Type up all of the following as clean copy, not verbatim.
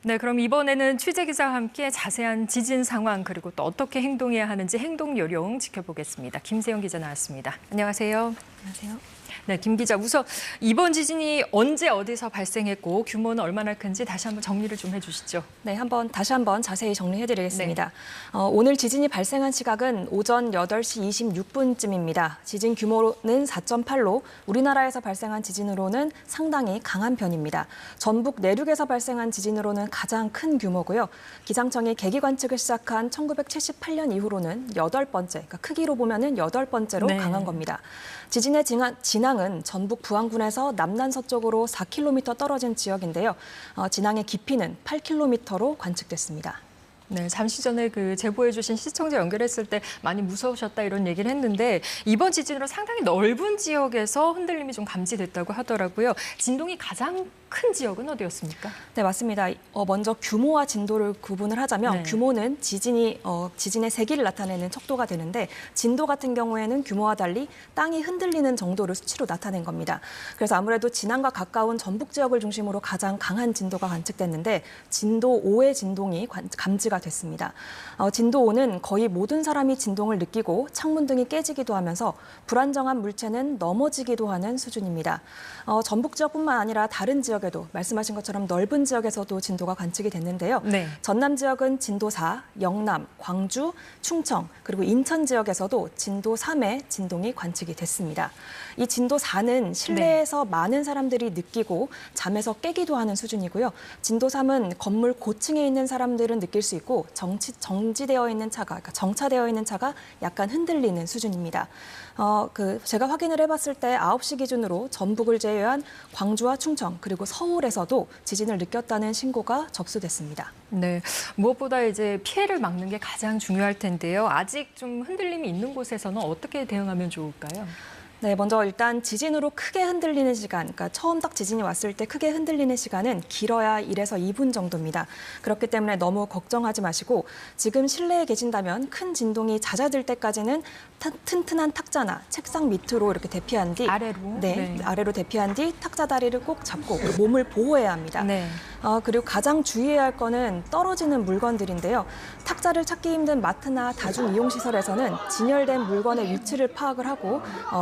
네, 그럼 이번에는 취재기자와 함께 자세한 지진 상황 그리고 또 어떻게 행동해야 하는지 행동 요령 지켜보겠습니다. 김세영 기자 나왔습니다. 안녕하세요. 안녕하세요. 네, 김 기자, 우선 이번 지진이 언제 어디서 발생했고 규모는 얼마나 큰지 다시 한번 정리를 좀 해주시죠. 네, 다시 한번 자세히 정리해드리겠습니다. 네. 오늘 지진이 발생한 시각은 오전 8시 26분쯤입니다. 지진 규모는 4.8로 우리나라에서 발생한 지진으로는 상당히 강한 편입니다. 전북 내륙에서 발생한 지진으로는 가장 큰 규모고요. 기상청이 계기 관측을 시작한 1978년 이후로는 8번째, 그러니까 크기로 보면은 8번째로 네. 강한 겁니다. 지진의 진앙은 전북 부안군에서 남남서쪽으로 4km 떨어진 지역인데요. 진앙의 깊이는 8km로 관측됐습니다. 네, 잠시 전에 제보해주신 시청자 연결했을 때 많이 무서우셨다 이런 얘기를 했는데 이번 지진으로 상당히 넓은 지역에서 흔들림이 좀 감지됐다고 하더라고요. 진동이 가장 큰 지역은 어디였습니까? 네, 맞습니다. 먼저 규모와 진도를 구분을 하자면 네. 규모는 지진의 세기를 나타내는 척도가 되는데 진도 같은 경우에는 규모와 달리 땅이 흔들리는 정도를 수치로 나타낸 겁니다. 그래서 아무래도 진앙과 가까운 전북 지역을 중심으로 가장 강한 진도가 관측됐는데 진도 5의 진동이 감지가 됐습니다. 진도 5는 거의 모든 사람이 진동을 느끼고 창문 등이 깨지기도 하면서 불안정한 물체는 넘어지기도 하는 수준입니다. 전북 지역뿐만 아니라 다른 지역에도 말씀하신 것처럼 넓은 지역에서도 진도가 관측이 됐는데요. 네. 전남 지역은 진도 4, 영남, 광주, 충청, 그리고 인천 지역에서도 진도 3의 진동이 관측이 됐습니다. 이 진도 4는 실내에서 많은 사람들이 느끼고 잠에서 깨기도 하는 수준이고요. 진도 3은 건물 고층에 있는 사람들은 느낄 수 있고 정지되어 있는 차가, 그러니까 정차되어 있는 차가 약간 흔들리는 수준입니다. 제가 확인을 해봤을 때 9시 기준으로 전북을 제외한 광주와 충청 그리고 서울에서도 지진을 느꼈다는 신고가 접수됐습니다. 네, 무엇보다 이제 피해를 막는 게 가장 중요할 텐데요. 아직 좀 흔들림이 있는 곳에서는 어떻게 대응하면 좋을까요? 네, 먼저 일단 지진으로 크게 흔들리는 시간, 그러니까 처음 딱 지진이 왔을 때 크게 흔들리는 시간은 길어야 1에서 2분 정도입니다. 그렇기 때문에 너무 걱정하지 마시고 지금 실내에 계신다면 큰 진동이 잦아들 때까지는 튼튼한 탁자나 책상 밑으로 이렇게 대피한 뒤 아래로 대피한 뒤 탁자 다리를 꼭 잡고 몸을 보호해야 합니다. 네. 그리고 가장 주의해야 할 거는 떨어지는 물건들인데요. 탁자를 찾기 힘든 마트나 다중이용시설에서는 진열된 물건의 위치를 파악을 하고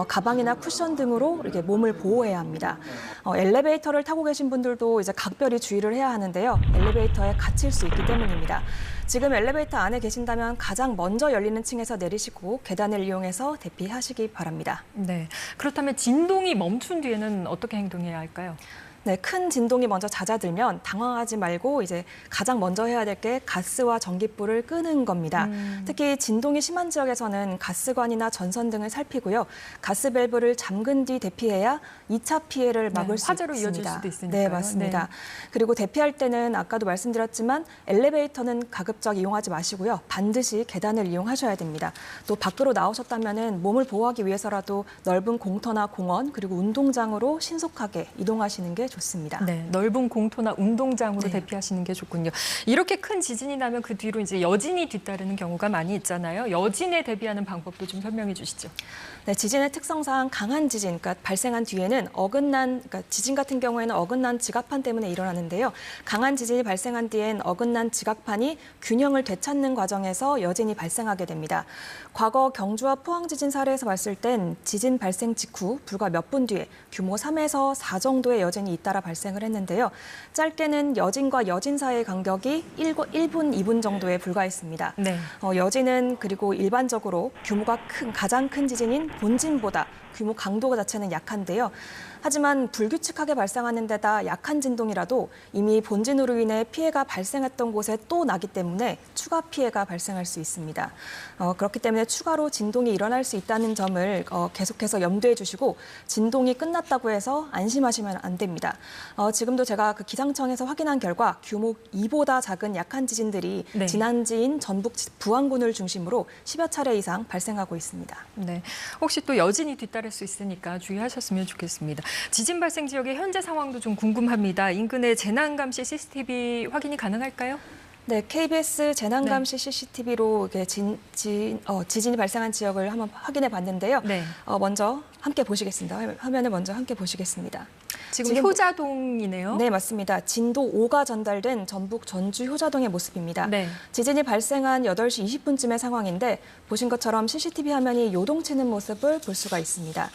가방이나 쿠션 등으로 이렇게 몸을 보호해야 합니다. 엘리베이터를 타고 계신 분들도 이제 각별히 주의를 해야 하는데요. 엘리베이터에 갇힐 수 있기 때문입니다. 지금 엘리베이터 안에 계신다면 가장 먼저 열리는 층에서 내리시고 계단을 이용해서 대피하시기 바랍니다. 네. 그렇다면 진동이 멈춘 뒤에는 어떻게 행동해야 할까요? 네, 큰 진동이 먼저 잦아들면 당황하지 말고 이제 가장 먼저 해야 될 게 가스와 전기불을 끄는 겁니다. 특히 진동이 심한 지역에서는 가스관이나 전선 등을 살피고요. 가스 밸브를 잠근 뒤 대피해야 2차 피해를 막을 수 화재로 있습니다. 이어질 수도 있으니까요. 네, 맞습니다. 네. 그리고 대피할 때는 아까도 말씀드렸지만 엘리베이터는 가급적 이용하지 마시고요. 반드시 계단을 이용하셔야 됩니다. 또 밖으로 나오셨다면 몸을 보호하기 위해서라도 넓은 공터나 공원 그리고 운동장으로 신속하게 이동하시는 게 좋습니다. 네, 넓은 공터나 운동장으로 대피하시는 게 좋군요. 이렇게 큰 지진이 나면 그 뒤로 이제 여진이 뒤따르는 경우가 많이 있잖아요. 여진에 대비하는 방법도 좀 설명해 주시죠. 네, 지진의 특성상 강한 지진, 그러니까 발생한 뒤에는 그러니까 지진 같은 경우에는 어긋난 지각판 때문에 일어나는데요. 강한 지진이 발생한 뒤엔 어긋난 지각판이 균형을 되찾는 과정에서 여진이 발생하게 됩니다. 과거 경주와 포항 지진 사례에서 봤을 땐 지진 발생 직후 불과 몇 분 뒤에 규모 3에서 4 정도의 여진이 잇따라 발생을 했는데요. 짧게는 여진과 여진 사이의 간격이 1분, 2분 정도에 불과했습니다. 네. 여진은 그리고 일반적으로 규모가 가장 큰 지진인 본진보다 규모 강도가 자체는 약한데요. 하지만 불규칙하게 발생하는 데다 약한 진동이라도 이미 본진으로 인해 피해가 발생했던 곳에 또 나기 때문에 추가 피해가 발생할 수 있습니다. 그렇기 때문에 추가로 진동이 일어날 수 있다는 점을 계속해서 염두에 주시고 진동이 끝났다고 해서 안심하시면 안 됩니다. 지금도 제가 기상청에서 확인한 결과 규모 2보다 작은 약한 지진들이 지난지인 전북 부안군을 중심으로 10여 차례 이상 발생하고 있습니다. 네, 혹시 또 여진이 뒤따를 수 있으니까 주의하셨으면 좋겠습니다. 지진 발생 지역의 현재 상황도 좀 궁금합니다. 인근의 재난감시 CCTV 확인이 가능할까요? 네, KBS 재난감시 CCTV로 지진이 발생한 지역을 한번 확인해 봤는데요. 네. 먼저 함께 보시겠습니다. 화면을 먼저 함께 보시겠습니다. 지금 효자동이네요. 네, 맞습니다. 진도 5가 전달된 전북 전주 효자동의 모습입니다. 네. 지진이 발생한 8시 20분쯤의 상황인데 보신 것처럼 CCTV 화면이 요동치는 모습을 볼 수가 있습니다.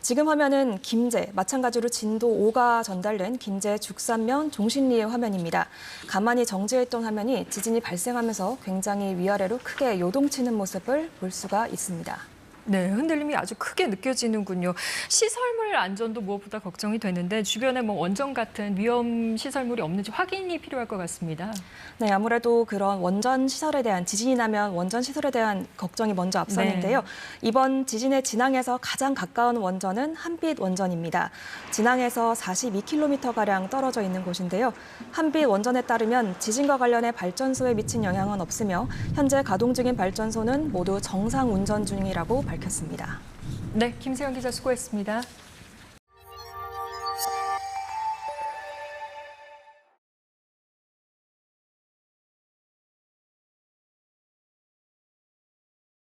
지금 화면은 김제, 마찬가지로 진도 5가 전달된 김제 죽산면 종신리의 화면입니다. 가만히 정지했던 화면이 지진이 발생하면서 굉장히 위아래로 크게 요동치는 모습을 볼 수가 있습니다. 네, 흔들림이 아주 크게 느껴지는군요. 시설물 안전도 무엇보다 걱정이 되는데 주변에 뭐 원전 같은 위험 시설물이 없는지 확인이 필요할 것 같습니다. 네, 아무래도 그런 원전 시설에 대한 지진이 나면 원전 시설에 대한 걱정이 먼저 앞서는데요. 이번 지진의 진앙에서 가장 가까운 원전은 한빛 원전입니다. 진앙에서 42km가량 떨어져 있는 곳인데요. 한빛 원전에 따르면 지진과 관련해 발전소에 미친 영향은 없으며 현재 가동 중인 발전소는 모두 정상 운전 중이라고 밝혔습니다. 네, 김세영 기자 수고했습니다.